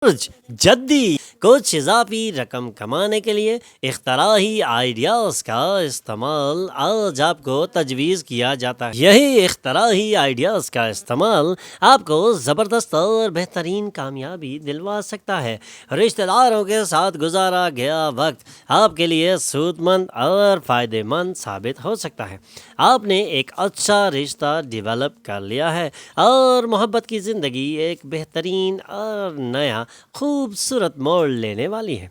جدی کچھ اضافی رقم کمانے کے لیے اختراعی آئیڈیاز کا استعمال آج آپ کو تجویز کیا جاتا ہے۔ یہی اختراعی آئیڈیاز کا استعمال آپ کو زبردست اور بہترین کامیابی دلوا سکتا ہے۔ رشتہ داروں کے ساتھ گزارا گیا وقت آپ کے لیے سود مند اور فائدہ مند ثابت ہو سکتا ہے۔ آپ نے ایک اچھا رشتہ ڈیولپ کر لیا ہے اور محبت کی زندگی ایک بہترین اور نیا خوبصورت موڑ لینے والی ہے۔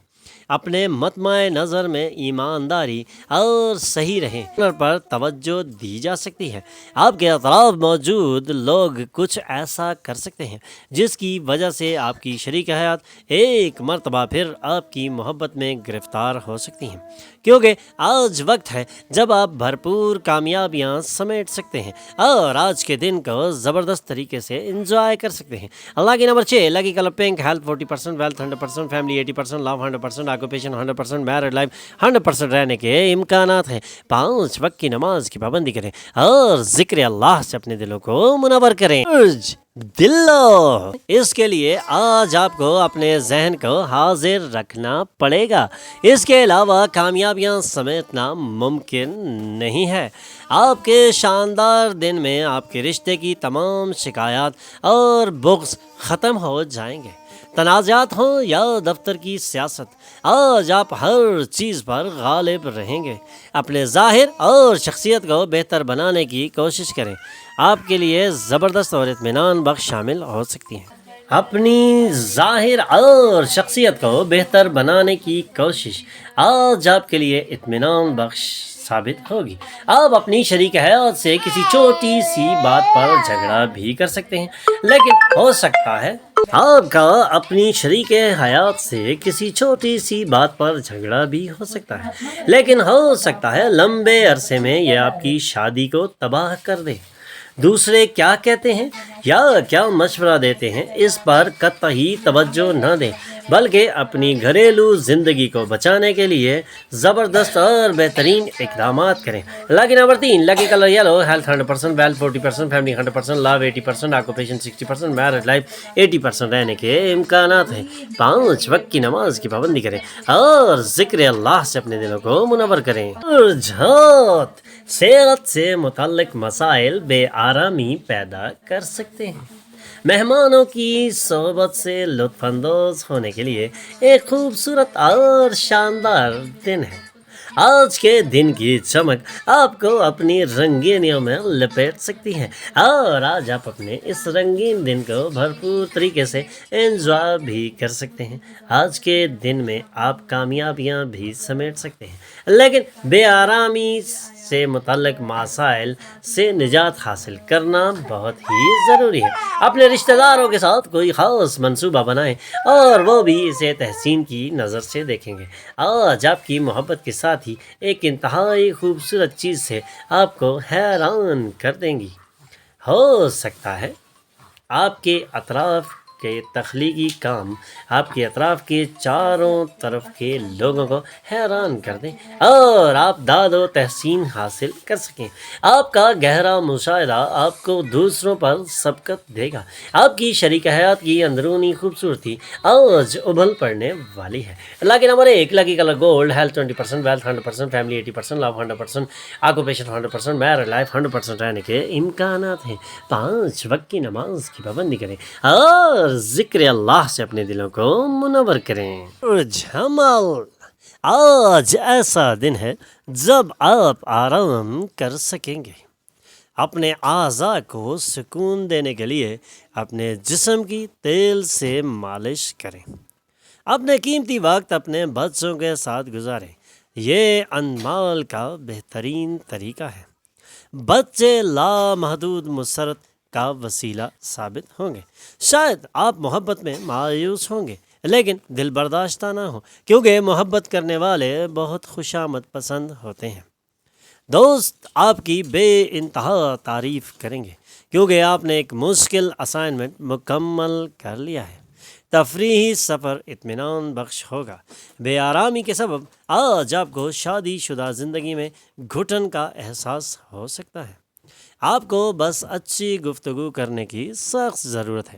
اپنے مطمع نظر میں ایمانداری اور صحیح رہیں پر توجہ دی جا سکتی ہے۔ آپ کے اطراف موجود لوگ کچھ ایسا کر سکتے ہیں جس کی وجہ سے آپ کی شریک حیات ایک مرتبہ پھر آپ کی محبت میں گرفتار ہو سکتی ہیں، کیونکہ آج وقت ہے جب آپ بھرپور کامیابیاں سمیٹ سکتے ہیں اور آج کے دن کو زبردست طریقے سے انجوائے کر سکتے ہیں۔ اللہ کی number 6 lucky colour pink, health 40%، wealth 100%، family 80%، love 100%، occupation 100%، married life 100% رہنے کے امکانات ہیں۔ 5 وقت کی نماز کی پابندی کریں اور ذکر اللہ سے اپنے دلوں کو منور کریں۔ دلو اس کے لیے آج آپ کو اپنے ذہن کو حاضر رکھنا پڑے گا، اس کے علاوہ کامیابیاں سمیٹنا ممکن نہیں ہے۔ آپ کے شاندار دن میں آپ کے رشتے کی تمام شکایات اور بغض ختم ہو جائیں گے۔ تنازعات ہوں یا دفتر کی سیاست، آج آپ ہر چیز پر غالب رہیں گے۔ اپنے ظاہر اور شخصیت کو بہتر بنانے کی کوشش کریں، آپ کے لیے زبردست اور اطمینان بخش شامل ہو سکتی ہیں۔ اپنی ظاہر اور شخصیت کو بہتر بنانے کی کوشش آج آپ کے لیے اطمینان بخش ثابت ہوگی۔ آپ اپنی شریک حیات سے کسی چھوٹی سی بات پر جھگڑا بھی کر سکتے ہیں، لیکن ہو سکتا ہے آپ کا اپنی شریک حیات سے کسی چھوٹی سی بات پر جھگڑا بھی ہو سکتا ہے، لیکن ہو سکتا ہے لمبے عرصے میں یہ آپ کی شادی کو تباہ کر دے۔ دوسرے کیا کہتے ہیں یا کیا مشورہ دیتے ہیں اس پر قطعی توجہ نہ دیں، بلکہ اپنی گھریلو زندگی کو بچانے کے لیے زبردست اور بہترین اقدامات کریں۔ Lucky number 3 lucky colour yellow, health 100%، wealth 40%، family 100%، love 80%، occupation 60%، married life 80% رہنے کے امکانات ہیں۔ 5 وقت کی نماز کی پابندی کریں اور ذکر اللہ سے اپنے دلوں کو منور کریں۔ رجحانات صحت سے متعلق مسائل بے آرامی پیدا کر سکتے ہیں۔ مہمانوں کی صحبت سے لطف اندوز ہونے کے لیے ایک خوبصورت اور شاندار دن ہے۔ آج کے دن کی چمک آپ کو اپنی رنگینیوں میں لپیٹ سکتی ہے اور آج آپ اپنے اس رنگین دن کو بھرپور طریقے سے انجوائے بھی کر سکتے ہیں۔ آج کے دن میں آپ کامیابیاں بھی سمیٹ سکتے ہیں، لیکن بے آرامی سے متعلق مسائل سے نجات حاصل کرنا بہت ہی ضروری ہے۔ اپنے رشتہ داروں کے ساتھ کوئی خاص منصوبہ بنائیں اور وہ بھی اسے تحسین کی نظر سے دیکھیں گے۔ آج آپ کی محبت کے ساتھ ہی ایک انتہائی خوبصورت چیز سے آپ کو حیران کر دیں گی۔ ہو سکتا ہے آپ کے اطراف کے تخلیقی کام آپ کے اطراف کے چاروں طرف کے لوگوں کو حیران کر دیں اور آپ داد و تحسین حاصل کر سکیں۔ آپ کا گہرا مشاہدہ آپ کو دوسروں پر سبقت دے گا۔ آپ کی شریک حیات کی اندرونی خوبصورتی آج ابھل پڑنے والی ہے۔ Lucky number 1 lucky colour gold, health 20%، wealth 100%، family 80%، love 100%، occupation 100%، married life 100% رہنے کے امکانات ہیں۔ 5 وقت کی نماز کی پابندی کریں اور ذکر اللہ سے اپنے دلوں کو منور کریں۔ جمال آج ایسا دن ہے جب آپ آرام کر سکیں گے۔ اپنے اعضاء کو سکون دینے کے لیے اپنے جسم کی تیل سے مالش کریں۔ اپنے قیمتی وقت اپنے بچوں کے ساتھ گزاریں، یہ انمول کا بہترین طریقہ ہے۔ بچے لامحدود مسرت کا وسیلہ ثابت ہوں گے۔ شاید آپ محبت میں مایوس ہوں گے، لیکن دل برداشتہ نہ ہو، کیونکہ محبت کرنے والے بہت خوشامد پسند ہوتے ہیں۔ دوست آپ کی بے انتہا تعریف کریں گے، کیونکہ آپ نے ایک مشکل اسائنمنٹ مکمل کر لیا ہے۔ تفریحی سفر اطمینان بخش ہوگا۔ بے آرامی کے سبب آج آپ کو شادی شدہ زندگی میں گھٹن کا احساس ہو سکتا ہے۔ آپ کو بس اچھی گفتگو کرنے کی سخت ضرورت ہے۔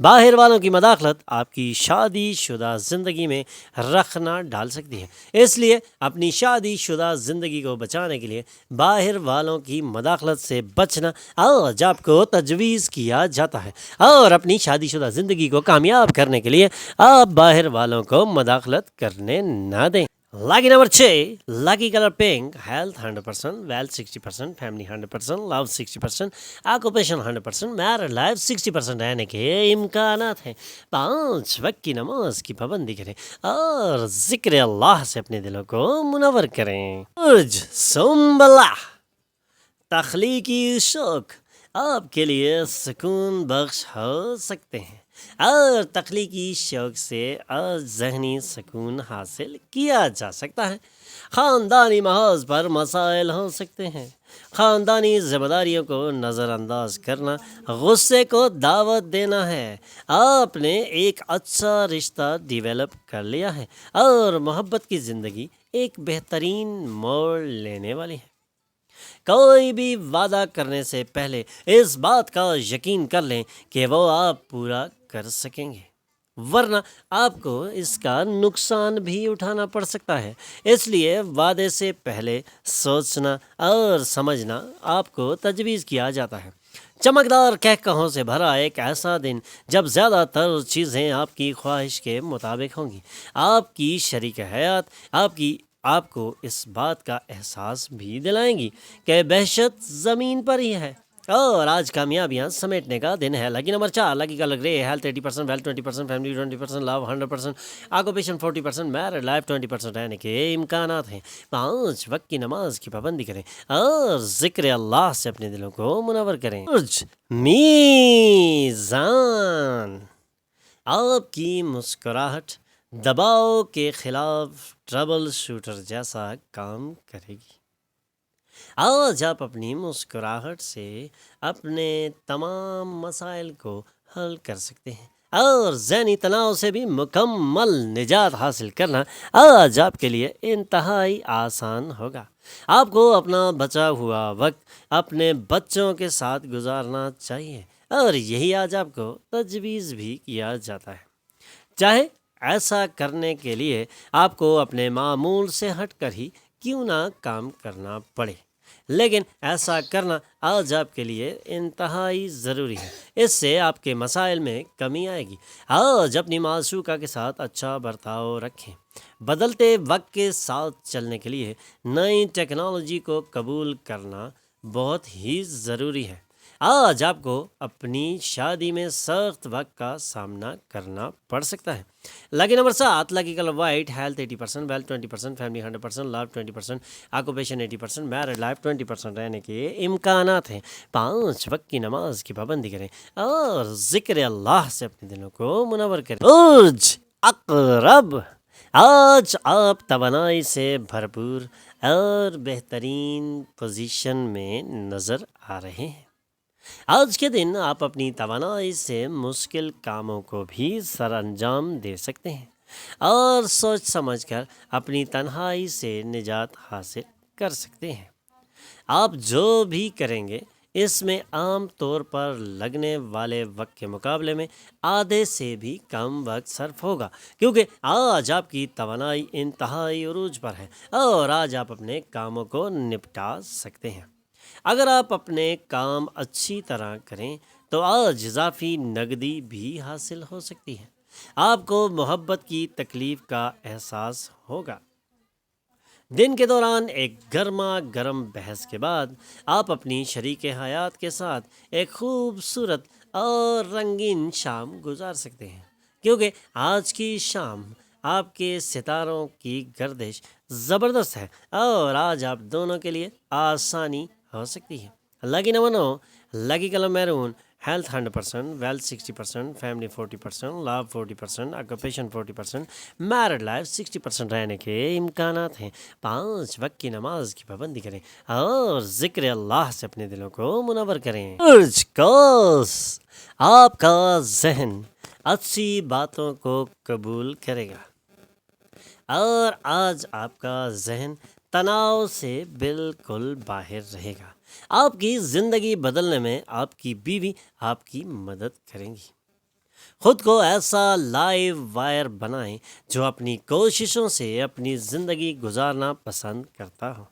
باہر والوں کی مداخلت آپ کی شادی شدہ زندگی میں رخ نہ ڈال سکتی ہے، اس لیے اپنی شادی شدہ زندگی کو بچانے کے لیے باہر والوں کی مداخلت سے بچنا آج آپ کو تجویز کیا جاتا ہے، اور اپنی شادی شدہ زندگی کو کامیاب کرنے کے لیے آپ باہر والوں کو مداخلت کرنے نہ دیں۔ Lucky number 6، lucky colour pink, health 100%، wealth 60%، family 100%، love 60%، occupation 100%، married life 60% رہنے کے امکانات ہیں۔ 5 وقت کی نماز کی پابندی کریں اور ذکر اللہ سے اپنے دلوں کو منور کریں۔ سنبلہ، تخلیقی شوق آپ کے لیے سکون بخش ہو سکتے ہیں، اور تخلیقی شوق سے ذہنی سکون حاصل کیا جا سکتا ہے۔ خاندانی محاذ پر مسائل ہو سکتے ہیں، خاندانی ذمہ داریوں کو نظر انداز کرنا غصے کو دعوت دینا ہے۔ آپ نے ایک اچھا رشتہ ڈیولپ کر لیا ہے اور محبت کی زندگی ایک بہترین موڑ لینے والی ہے۔ کوئی بھی وعدہ کرنے سے پہلے اس بات کا یقین کر لیں کہ وہ آپ پورا کر سکیں گے، ورنہ آپ کو اس کا نقصان بھی اٹھانا پڑ سکتا ہے۔ اس لیے وعدے سے پہلے سوچنا اور سمجھنا آپ کو تجویز کیا جاتا ہے۔ چمکدار کہکہوں سے بھرا ایک ایسا دن جب زیادہ تر چیزیں آپ کی خواہش کے مطابق ہوں گی۔ آپ کی شریک حیات آپ کو اس بات کا احساس بھی دلائیں گی کہ بہشت زمین پر ہی ہے، اور آج کامیابیاں سمیٹنے کا دن ہے۔ لاکی نمبر 4، لاکی کلر گرے، ہیلتھ 80%، ویلتھ 20%، فیملی 20%، لو 100%، آکوپیشن 40%، میرڈ لائف 20% رہنے کے امکانات ہیں۔ 5 وقت کی نماز کی پابندی کریں اور ذکر اللہ سے اپنے دلوں کو منور کریں۔ میزان، آپ کی مسکراہٹ دباؤ کے خلاف ٹربل شوٹر جیسا کام کرے گی۔ آج آپ اپنی مسکراہٹ سے اپنے تمام مسائل کو حل کر سکتے ہیں، اور ذہنی تناؤ سے بھی مکمل نجات حاصل کرنا آج آپ کے لیے انتہائی آسان ہوگا۔ آپ کو اپنا بچا ہوا وقت اپنے بچوں کے ساتھ گزارنا چاہیے، اور یہی آج آپ کو تجویز بھی کیا جاتا ہے۔ چاہے ایسا کرنے کے لیے آپ کو اپنے معمول سے ہٹ کر ہی کیوں نہ کام کرنا پڑے، لیکن ایسا کرنا آج آپ کے لیے انتہائی ضروری ہے۔ اس سے آپ کے مسائل میں کمی آئے گی۔ آج اپنی معشوقہ کے ساتھ اچھا برتاؤ رکھیں۔ بدلتے وقت کے ساتھ چلنے کے لیے نئی ٹیکنالوجی کو قبول کرنا بہت ہی ضروری ہے۔ آج آپ کو اپنی شادی میں سخت وقت کا سامنا کرنا پڑ سکتا ہے۔ Lucky number 7، lucky colour white, health 80%، wealth 20%، family 100%، love 20%، occupation 80%، married life 20% رہنے کے امکانات ہیں۔ 5 وقت کی نماز کی پابندی کریں اور ذکر اللہ سے اپنے دلوں کو منور کریں۔ عقرب، آج آپ توانائی سے بھرپور اور بہترین پوزیشن میں نظر آ رہے ہیں۔ آج کے دن آپ اپنی توانائی سے مشکل کاموں کو بھی سر انجام دے سکتے ہیں، اور سوچ سمجھ کر اپنی تنہائی سے نجات حاصل کر سکتے ہیں۔ آپ جو بھی کریں گے اس میں عام طور پر لگنے والے وقت کے مقابلے میں آدھے سے بھی کم وقت صرف ہوگا، کیونکہ آج آپ کی توانائی انتہائی عروج پر ہے، اور آج آپ اپنے کاموں کو نپٹا سکتے ہیں۔ اگر آپ اپنے کام اچھی طرح کریں تو آج اضافی نقدی بھی حاصل ہو سکتی ہے۔ آپ کو محبت کی تکلیف کا احساس ہوگا۔ دن کے دوران ایک گرما گرم بحث کے بعد آپ اپنی شریک حیات کے ساتھ ایک خوبصورت اور رنگین شام گزار سکتے ہیں، کیونکہ آج کی شام آپ کے ستاروں کی گردش زبردست ہے، اور آج آپ دونوں کے لیے آسانی ہو سکتی ہے۔ Lucky number 9، lucky colour maroon, health 100%، wealth 60%، family 40%، love 40%، occupation 40%، married life 60% رہنے کے امکانات ہیں۔ 5 وقت کی نماز کی پابندی کریں اور ذکر اللہ سے اپنے دلوں کو منور کریں۔ آپ کا ذہن اچھی باتوں کو قبول کرے گا، اور آج آپ کا ذہن تناؤ سے بالکل باہر رہے گا۔ آپ کی زندگی بدلنے میں آپ کی بیوی آپ کی مدد کریں گی۔ خود کو ایسا لائیو وائر بنائیں جو اپنی کوششوں سے اپنی زندگی گزارنا پسند کرتا ہو،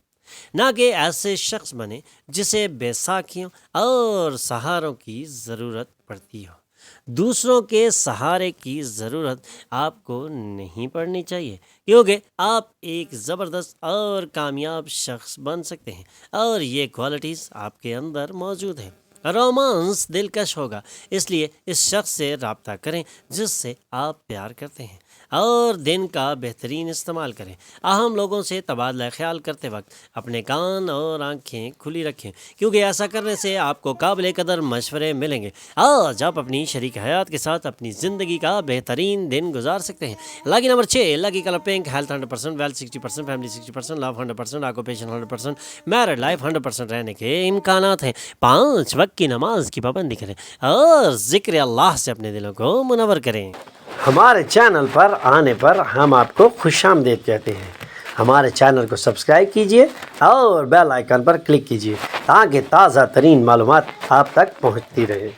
نہ کہ ایسے شخص بنے جسے بیساکھیوں اور سہاروں کی ضرورت پڑتی ہو۔ دوسروں کے سہارے کی ضرورت آپ کو نہیں پڑنی چاہیے، کیونکہ آپ ایک زبردست اور کامیاب شخص بن سکتے ہیں، اور یہ کوالٹیز آپ کے اندر موجود ہیں۔ رومانس دلکش ہوگا، اس لیے اس شخص سے رابطہ کریں جس سے آپ پیار کرتے ہیں، اور دن کا بہترین استعمال کریں۔ اہم لوگوں سے تبادلہ خیال کرتے وقت اپنے کان اور آنکھیں کھلی رکھیں، کیونکہ ایسا کرنے سے آپ کو قابل قدر مشورے ملیں گے۔ آج آپ اپنی شریک حیات کے ساتھ اپنی زندگی کا بہترین دن گزار سکتے ہیں۔ Lucky number 6، lucky colour pink, health 100%، wealth 60%، family 60%، love 100%، occupation 100%، married life 100% رہنے کے امکانات ہیں۔ 5 وقت کی نماز کی پابندی کریں اور ذکر اللہ سے اپنے دلوں کو منور کریں۔ ہمارے چینل پر آنے پر ہم آپ کو خوش آمدید کہتے ہیں۔ ہمارے چینل کو سبسکرائب کیجئے اور بیل آئیکن پر کلک کیجئے تاکہ تازہ ترین معلومات آپ تک پہنچتی رہے۔